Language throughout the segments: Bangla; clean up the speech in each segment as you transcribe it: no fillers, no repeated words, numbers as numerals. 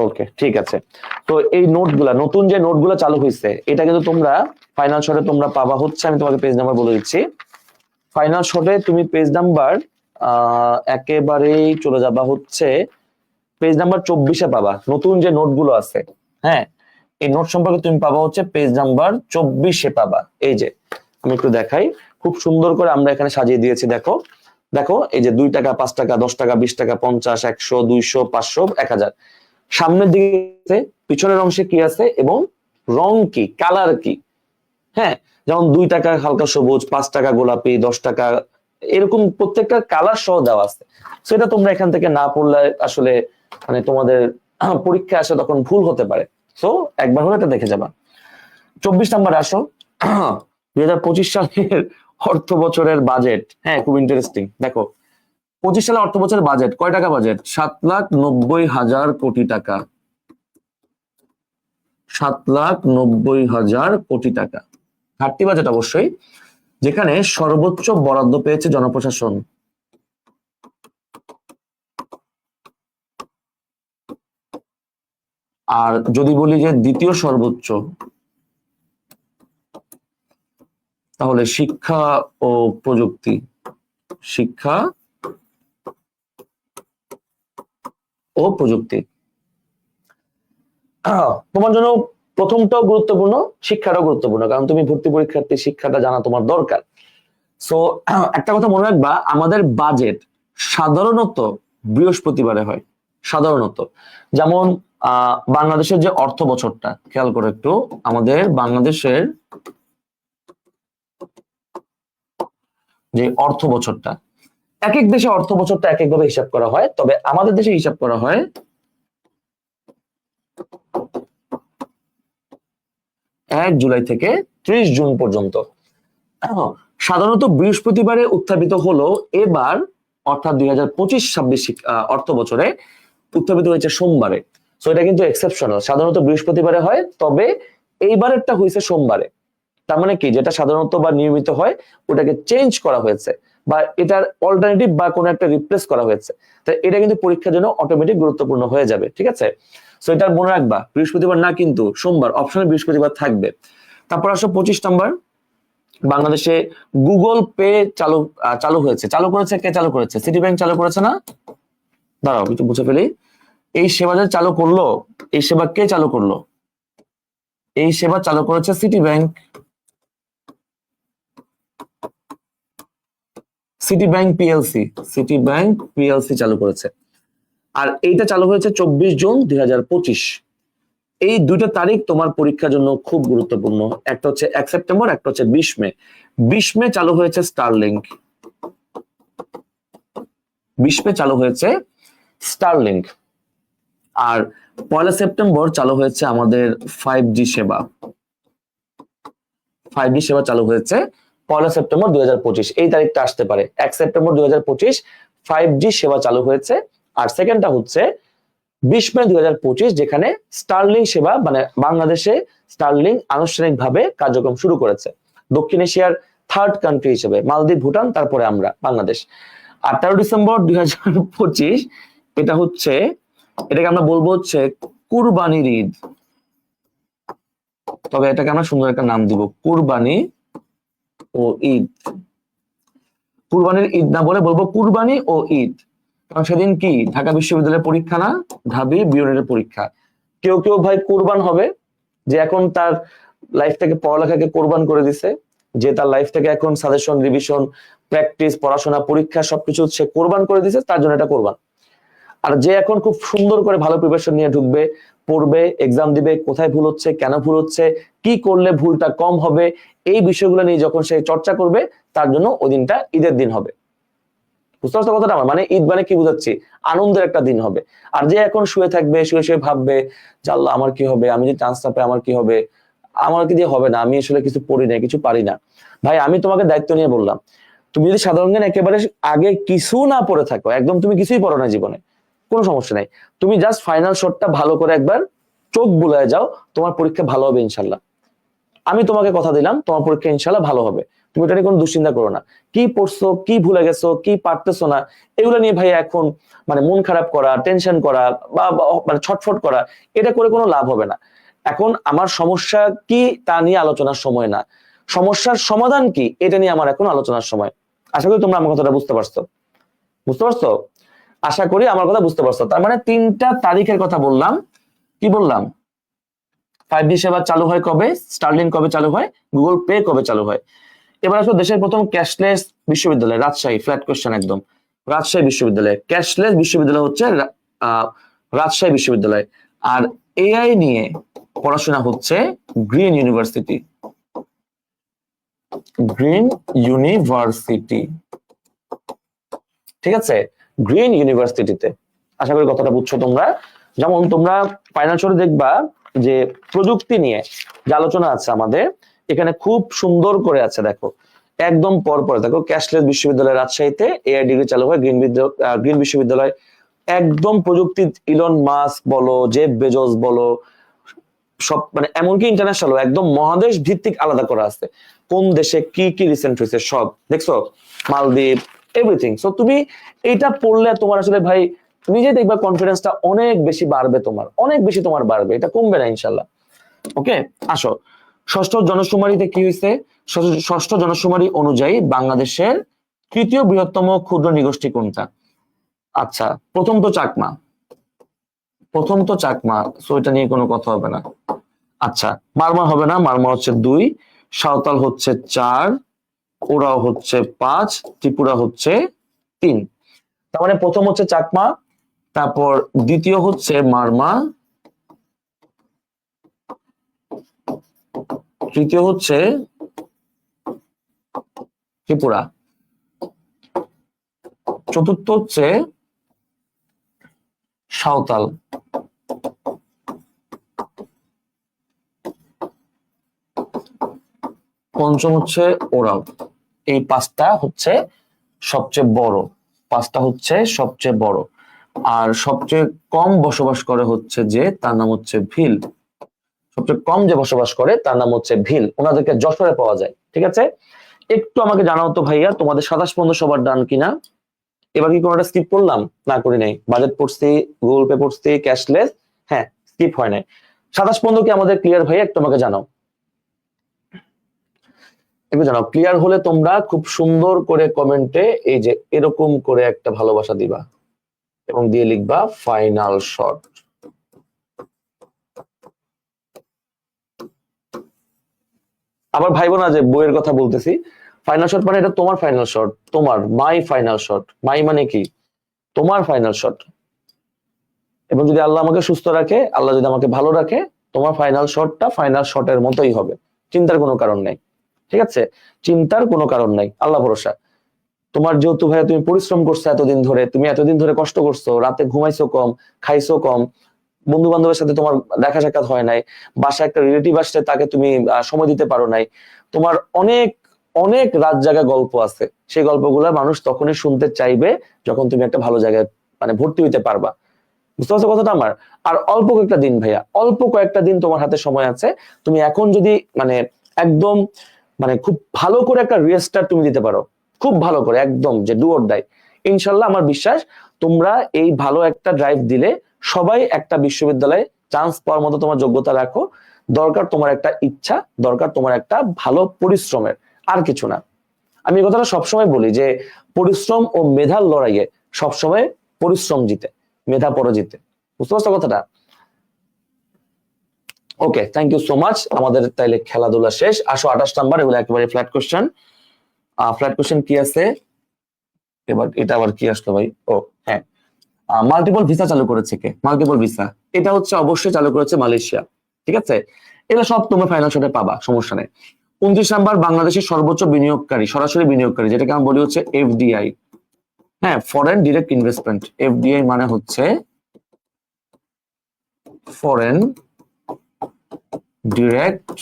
ওকে, ঠিক আছে। তো এই নোটগুলা, নতুন যে নোটগুলা চালু হয়েছে, এটা কিন্তু তোমরা ফাইনাল শর্টে তোমরা পাবা হচ্ছে, আমি তোমাকে পেজ নাম্বার বলে দিচ্ছি। ফাইনাল শর্টে তুমি পেজ নাম্বার একেবারেই চলে যাবা হচ্ছে পেজ নাম্বার 24-এ পাবা নতুন যে নোটগুলো আছে। হ্যাঁ, এই নোট সম্পর্কে তুমি পাবা হচ্ছে পেজ নাম্বার 24-এ পাবা। এই যে আমি একটু দেখাই, খুব সুন্দর করে আমরা এখানে সাজিয়ে দিয়েছি। দেখো দেখো, এই যে 2 টাকা, 5 টাকা, 10 টাকা, 20 টাকা, 50, 100, 200, 500, 1000। সামনের দিকে পিছনের অংশে কি আছে এবং রং কি, কালার কি। হ্যাঁ, যেমন 2 টাকা হালকা সবুজ, 5 টাকা গোলাপি, 10 টাকা, এরকম প্রত্যেকটা কালার সহ দেওয়া আছে। সেটা তোমরা এখান থেকে না পড়লে আসলে মানে তোমাদের পরীক্ষা আসে তখন ভুল হতে পারে। তো একবার হলে এটা দেখে যাবা। 24 নাম্বার আসো। 2025 সালের অর্থ বছরের বাজেট। হ্যাঁ, খুব ইন্টারেস্টিং। দেখো 25 সালে অর্থ বছরের বাজেট কয় টাকা বাজেট? 7,90,000 কোটি টাকা। 7,90,000 কোটি টাকা ঘাটতি বাজেট অবশ্যই, যেখানে সর্বোচ্চ বরাদ্দ পেয়েছে জনপ্রশাসন। আর যদি বলি যে দ্বিতীয় সর্বোচ্চ, তাহলে শিক্ষা ও প্রযুক্তি। শিক্ষা ও প্রযুক্তি। তোমার জন্য প্রথমটাও গুরুত্বপূর্ণ, শিক্ষাটাও গুরুত্বপূর্ণ, কারণ তুমি ভর্তি পরীক্ষার্থী, শিক্ষাটা জানা তোমার দরকার। সো একটা কথা মনে রাখবা, আমাদের বাজেট সাধারণত বৃহস্পতিবারে হয়, সাধারণত। যেমন বাংলাদেশের যে অর্থ বছরটা, খেয়াল করে একটু, আমাদের বাংলাদেশের যে অর্থ বছরটা, এক এক দেশে অর্থ বছরটা এক একভাবে হিসাব করা হয়, তবে আমাদের দেশে হিসাব করা হয় 1 জুলাই থেকে 30 জুন পর্যন্ত। সাধারণত বৃহস্পতিবারে উত্থাপিত হলো, এবার অর্থাৎ 2025-26 অর্থ বছরে উত্থাপিত হয়েছে সোমবারে। সো এটা কিন্তু এক্সেপশনাল, সাধারণত বৃহস্পতিবারে হয়, তবে এইবারেরটা হয়েছে সোমবারে। তার মানে কি, যেটা সাধারণত বা নিয়মিত হয় ওটাকে চেঞ্জ করা হয়েছে, বা এটার অল্টারনেটিভ বা কোনো একটা রিপ্লেস করা হয়েছে। তাই এটা কিন্তু পরীক্ষার জন্য অটোমেটিক গুরুত্বপূর্ণ হয়ে যাবে, ঠিক আছে? সো এটা মনে রাখবা, বৃহস্পতিবার না কিন্তু সোমবার, অপশনে বৃহস্পতিবার থাকবে। তারপর আসো 25 নাম্বার। বাংলাদেশে গুগল পে চালু হয়েছে। চালু করেছে কে? চালু করেছে সিটি ব্যাংক, চালু করেছে না? দাঁড়াও একটু বুঝে ফেলি। এই সেবা যে চালু করলো, এই সেবা কে চালু করলো? এই সেবা চালু করেছে city bank. City bank PLC, city bank PLC চালু করেছে। আর এইটা চালু হয়েছে 24 জুন 2025। এই দুইটা তারিখ তোমার পরীক্ষার জন্য খুব গুরুত্বপূর্ণ। একটা হচ্ছে 1 সেপ্টেম্বর, একটা হচ্ছে 20 মে। 20 মে চালু হয়েছে স্টারলিংক। 20 মে চালু হয়েছে স্টারলিংক। আর 1 সেপ্টেম্বর চালু হয়েছে আমাদের 5G সেবা। 5G সেবা চালু হয়েছে 1 সেপ্টেম্বর 2025। এই তারিখটা আসতে পারে, 1 সেপ্টেম্বর 2025 5G সেবা চালু হয়েছে। আর সেকেন্ডটা হচ্ছে 20 মে 2025, যেখানে স্টারলিং সেবা মানে বাংলাদেশে স্টারলিং আনুষ্ঠানিকভাবে কার্যক্রম শুরু করেছে। দক্ষিণ এশিয়ার 3rd কান্ট্রি হিসেবে, মালদ্বীপ, ভুটান, তারপরে আমরা বাংলাদেশ। 18 ডিসেম্বর 2025 এটা হচ্ছে, এটাকে আমরা বলবো হচ্ছে কুরবানির ঈদ। তবে এটাকে আমরা সুন্দর একটা নাম দিব, কুরবানি ও ঈদ। কুরবানির ঈদ না বলে বলবো কুরবানি ও ঈদ, কারণ সেদিন কি ঢাকা বিশ্ববিদ্যালয়ের পরীক্ষা না, ঢাবি বিওনেটের পরীক্ষা। কেউ কেউ ভাই কুরবান হবে, যে এখন তার লাইফ থেকে পড়ালেখাকে কোরবান করে দিছে, যে তার লাইফ থেকে এখন সাজেশন, রিভিশন, প্র্যাকটিস, পড়াশোনা, পরীক্ষা সবকিছু সে কোরবান করে দিছে, তার জন্য এটা কোরবান। আর যে এখন খুব সুন্দর করে ভালো প্রিপারেশন নিয়ে ঢুকবে, পড়বে, এক্সাম দিবে, কোথায় ভুল হচ্ছে, কেন ভুল হচ্ছে, কি করলে ভুলটা কম হবে, এই বিষয়গুলো নিয়ে যখন সে চর্চা করবে, তার জন্য ওই দিনটা ঈদের দিন হবে। বুঝতে পারছো কথাটা আমার? মানে ঈদ মানে কি বুঝাচ্ছি, আনন্দের একটা দিন হবে। আর যে এখন শুয়ে থাকবে, শুয়ে শুয়ে ভাববে যে আল্লাহ আমার কি হবে, আমি যদি চান্স না পাই আমার কি হবে, আমার কি দিয়ে হবে না, আমি আসলে কিছু পড়ি না, কিছু পারি না। ভাই আমি তোমাকে দায়িত্ব নিয়ে বললাম, তুমি যদি সাধারণ জ্ঞান একেবারে আগে কিছু না পড়ে থাকো, একদম তুমি কিছুই পড়ো না জীবনে, কোনো সমস্যা নাই, তুমি জাস্ট ফাইনাল শটটা ভালো করে একবার চোখ বুলায় যাও, তোমার পরীক্ষা ভালো হবে ইনশাল্লাহ। আমি তোমাকে কথা দিলাম, তোমার পরীক্ষা ইনশাল্লাহ ভালো হবে। তুমি এটা নিয়ে কোনো দুশ্চিন্তা করো না। কি পড়ছো, কি ভুলে গেছো, কি পারতেছো না, এগুলো নিয়ে ভাই এখন মানে মন খারাপ করা, টেনশন করা বা মানে ছটফট করা, এটা করে কোনো লাভ হবে না। এখন আমার সমস্যা কি তা নিয়ে আলোচনার সময় না, সমস্যার সমাধান কি এটা নিয়ে আমার এখন আলোচনার সময়। আশা করি তোমরা আমার কথাটা বুঝতে পারছো, বুঝতে পারছো? আশা করি আমার কথা বুঝতে পারছো। তার মানে 3টা তারিখের কথা বললাম। কি বললাম? 5G সেবা চালু হয় কবে, স্টারলিংক কবে চালু হয়, গুগল পে কবে চালু হয়। এবার আসলে দেশের প্রথম ক্যাশলেস বিশ্ববিদ্যালয় রাজশাহী, ফ্ল্যাট কোশ্চেন একদম। রাজশাহী বিশ্ববিদ্যালয়, ক্যাশলেস বিশ্ববিদ্যালয় হচ্ছে রাজশাহী বিশ্ববিদ্যালয়। আর এআই নিয়ে পড়াশোনা হচ্ছে গ্রিন ইউনিভার্সিটি, গ্রিন ইউনিভার্সিটি, ঠিক আছে, গ্রিন ইউনিভার্সিটিতে। আশা করি কথাটা বুঝছো তোমরা। যেমন তোমরা ফাইনাল শোতে দেখবা যে প্রযুক্তি নিয়ে যে আলোচনা আছে আমাদের এখানে খুব সুন্দর করে আছে, দেখো একদম পরপর দেখো, ক্যাশলেস বিশ্ববিদ্যালয় রাজশাহীতে এআই ডিগ্রি চালু হয়, গ্রিন বিশ্ববিদ্যালয় একদম প্রযুক্তি, ইলন মাস্ক বলো, জেফ বেজোস বলো, সব মানে এমনকি ইন্টারন্যাশনাল একদম মহাদেশ ভিত্তিক আলাদা করা আছে, কোন দেশে কি কি রিসেন্ট হয়েছে সব দেখছো, মালদ্বীপ, এভরিথিং। সো তুমি এইটা পড়লে তোমার আসলে ভাই নিজে দেখবা কনফিডেন্সটা অনেক বেশি বাড়বে, তোমার অনেক বেশি তোমার বাড়বে, এটা কমবে না ইনশাল্লাহ। ওকে, আসো ষষ্ঠ জনশুমারিতে কি হয়েছে। ষষ্ঠ জনশুমারি অনুযায়ী বাংলাদেশের তৃতীয় বৃহত্তম ক্ষুদ্র নিগোষ্ঠী কোনটা? আচ্ছা, প্রথম তো চাকমা, প্রথম তো চাকমা, সো এটা নিয়ে কোনো কথা হবে না। আচ্ছা, মারমা হবে না, মারমা হচ্ছে 2, সাঁওতাল হচ্ছে 4, ওরাও হচ্ছে 5, ত্রিপুরা হচ্ছে 3। তার মানে প্রথম হচ্ছে চাকমা, তারপর দ্বিতীয় হচ্ছে মারমা, তৃতীয় হচ্ছে ত্রিপুরা, চতুর্থ হচ্ছে সাঁওতাল, পঞ্চম হচ্ছে ওরাও। এই 5টা হচ্ছে সবচেয়ে বড়, 5টা হচ্ছে সবচেয়ে বড়। আর সবচেয়ে কম বসবাস করে হচ্ছে যে, তার নাম হচ্ছে ভিল। সবচেয়ে কম যে বসবাস করে তার নাম হচ্ছে ভিল, ওনাদেরকে যশোরে পাওয়া যায়। ঠিক আছে, একটু আমাকে জানাও তো ভাইয়া তোমাদের 27 সবার ডান কিনা। এবার কি কোনোটা স্কিপ করলাম? না করি নাই, বাজেট পড়ছি, গুগল পে পড়ছি, ক্যাশলেস, হ্যাঁ স্কিপ হয় নাই। 27 কি আমাদের ক্লিয়ার ভাইয়া? একটু আমাকে জানাও, একটু জানাও। ক্লিয়ার হলে তোমরা খুব সুন্দর করে কমেন্টে এই যে এরকম করে একটা ভালোবাসা দিবা এবং দিয়ে লিখবা ফাইনাল শট। আবার ভাইবো না যে বইয়ের কথা বলতেছি। ফাইনাল শট মানে এটা তোমার ফাইনাল শট, তোমার মাই ফাইনাল শট। মাই মানে কি? তোমার ফাইনাল শট। এবং যদি আল্লাহ আমাকে সুস্থ রাখে, আল্লাহ যদি আমাকে ভালো রাখে, তোমার ফাইনাল শটটা ফাইনাল শটের মতোই হবে, চিন্তার কোনো কারণ নাই। ঠিক আছে, চিন্তার কোনো কারণ নাই, আল্লাহ ভরসা। তোমার যেহেতু ভাইয়া তুমি পরিশ্রম করছো এতদিন ধরে, তুমি এতদিন ধরে কষ্ট করছো, রাতে ঘুমাইছো কম, খাইছো কম, বন্ধু বান্ধবের সাথে তোমার দেখা সাক্ষাৎ হয় নাই, বাসায় একটা রিলেটিভ আসছে তাকে তুমি সময় দিতে পারো নাই, তোমার অনেক অনেক রাত জাগা গল্প আছে, সেই গল্পগুলো মানুষ তখনই শুনতে চাইবে যখন তুমি একটা ভালো জায়গায় মানে ভর্তি হইতে পারবা। বুঝতে পারছো কথাটা আমার? আর অল্প কয়েকটা দিন ভাইয়া, অল্প কয়েকটা দিন তোমার হাতে সময় আছে। তুমি এখন যদি মানে একদম মানে খুব ভালো করে একটা রিস্টার্ট তুমি দিতে পারো, খুব ভালো করে একদম যে ডু অর ডাই, ইনশাল্লাহ আমার বিশ্বাস তোমরা এই ভালো একটা ড্রাইভ দিলে সবাই একটা বিশ্ববিদ্যালয়ে চান্স পাওয়ার মতো তোমার যোগ্যতা রাখো। দরকার তোমার একটা ইচ্ছা, দরকার তোমার একটা ভালো পরিশ্রমের, আর কিছু না। আমি এই কথাটা সবসময় বলি যে পরিশ্রম ও মেধার লড়াইয়ে সবসময় পরিশ্রম জিতে, মেধা পরাজিতে। বুঝতে পারছো কথাটা? ওকে, থ্যাংক ইউ সো মাচ। আমাদের তাইলে খেলাধুলা শেষ। আসো 28 নাম্বার, এগুলো একেবারে ফ্ল্যাট কোশ্চেন। ফ্ল্যাট কোশ্চেন কি আছে এবার? এটা আবার কি আসলো ভাই? ও হ্যাঁ, মাল্টিপল ভিসা চালু করেছে কে? মাল্টিপল ভিসা এটা হচ্ছে অবশ্যই চালু করেছে মালয়েশিয়া। ঠিক আছে, এগুলো সব তোমরা ফাইনাল শটে পাবা, সমস্যা নেই। 29 নাম্বার, বাংলাদেশের সর্বোচ্চ বিনিয়োগকারী, সরাসরি বিনিয়োগকারী, যেটাকে আমি বলি হচ্ছে এফডিআই। হ্যাঁ, ফরেন ডিরেক্ট ইনভেস্টমেন্ট। এফডিআই মানে হচ্ছে ফরেন ডিরেক্ট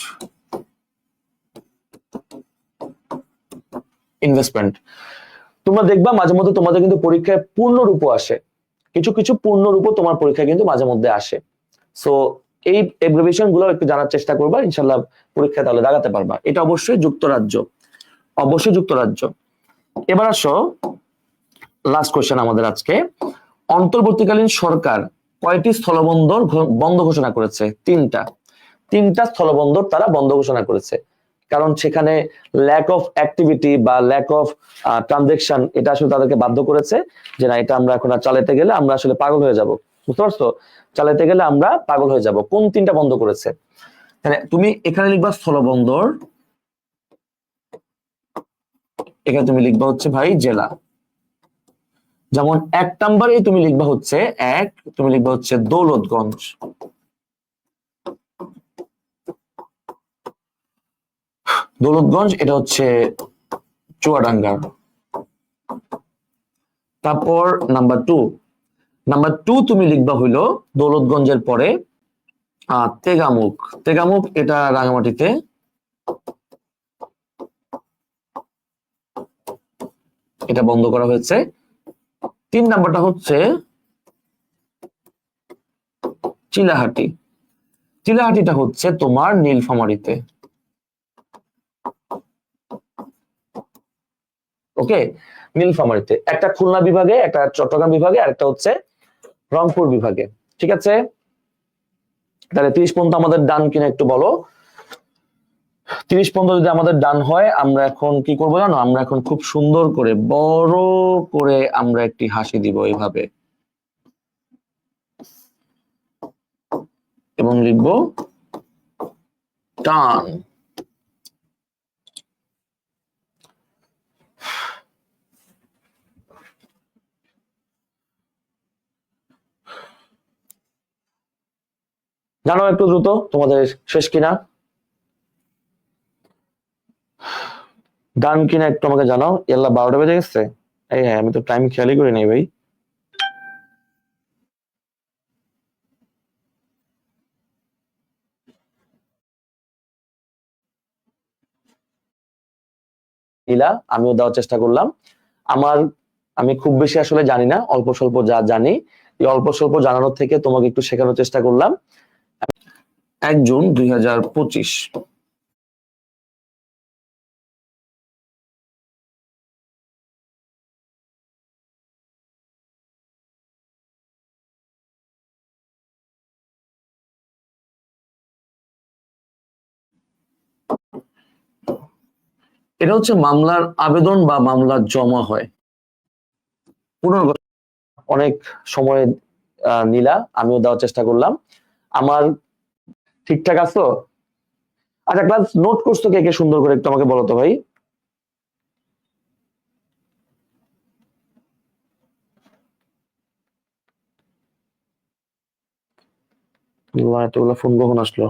ইনভেস্টমেন্ট। তোমরা দেখবা মাঝে মধ্যে তোমাদের কিন্তু পরীক্ষায় পূর্ণরূপ আসে, কিছু কিছু পূর্ণরূপ তোমার পরীক্ষায় কিন্তু মাঝে মধ্যে আসে। সো এই এব্রিভিয়েশন গুলো একটু জানার চেষ্টা করবা, ইনশাল্লাহ পরীক্ষায় তাহলে দাগাতে পারবা। এটা অবশ্যই যুক্তরাজ্য, অবশ্যই যুক্তরাজ্য। এবার আসো লাস্ট কোশ্চেন আমাদের আজকে, অন্তর্বর্তীকালীন সরকার কয়টি স্থলবন্দর বন্ধ ঘোষণা করেছে? তিনটা স্থলবন্দর তারা বন্ধ ঘোষণা করেছে, কারণ সেখানে ল্যাক অফ অ্যাক্টিভিটি বা ল্যাক অফ ট্রানজেকশন, এটা আসলে তাদেরকে বাধ্য করেছে যে না, এটা আমরা এখন আর চালাতে গেলে আমরা আসলে পাগল হয়ে যাব। বুঝতে পারছো? চালাতে গেলে আমরা পাগল হয়ে যাব। কোন তিনটা বন্ধ করেছে? তুমি এখানে লিখবা স্থলবন্দর, এখানে তুমি লিখবা হচ্ছে ভাই জেলা। যেমন 1 নম্বরে তুমি লিখবা হচ্ছে তুমি লিখবা হচ্ছে দৌলতগঞ্জ। দৌলতগঞ্জ এটা হচ্ছে চুয়াডাঙ্গা। তারপর নাম্বার 2 তুমি লিখবা হইলো দৌলতগঞ্জের পরে তেগামুখ। তেগামুখ এটা রাঙামাটিতে। এটা বন্ধ করা হয়েছে। 3 নাম্বারটা হচ্ছে চিলাহাটি। চিলাহাটিটা হচ্ছে তোমার নীলফামারীতে। ওকে, নীলফামারীতে। একটা খুলনা বিভাগে, একটা চট্টগ্রাম বিভাগে, আর একটা হচ্ছে রংপুর বিভাগে। ঠিক আছে, তাহলে 30 পর্যন্ত আমাদের ডান কিনা একটু বলো। 30 পর্যন্ত যদি আমাদের ডান হয়, আমরা এখন কি করবো জানো? আমরা এখন খুব সুন্দর করে বড় করে আমরা একটি হাসি দিব এইভাবে, এবং লিখবো টান। জানো একটু দ্রুত তোমাদের শেষ কিনা, ডান কিনা একটু আমাকে জানাও। এল্লা 12টা বেজে গেছে। এই হ্যাঁ, আমি তো টাইম খেয়ালই করি নাই ভাই। দিলা, আমিও দেওয়ার চেষ্টা করলাম। আমার আমি খুব বেশি আসলে জানি না, অল্প স্বল্প যা জানি, এই অল্প স্বল্প জানানোর থেকে তোমাকে একটু শেখানোর চেষ্টা করলাম। 1 জুন 2025। এটা হচ্ছে মামলার আবেদন বা মামলার জমা হয়। পুনর্গঠন অনেক সময় নিলা, আমিও দেওয়ার চেষ্টা করলাম। আমার ঠিকঠাক আছো? আচ্ছা, ক্লাস নোট করছো কে কে সুন্দর করে একটু আমাকে বলো তো ভাই। এতগুলো ফোন কখন আসলো?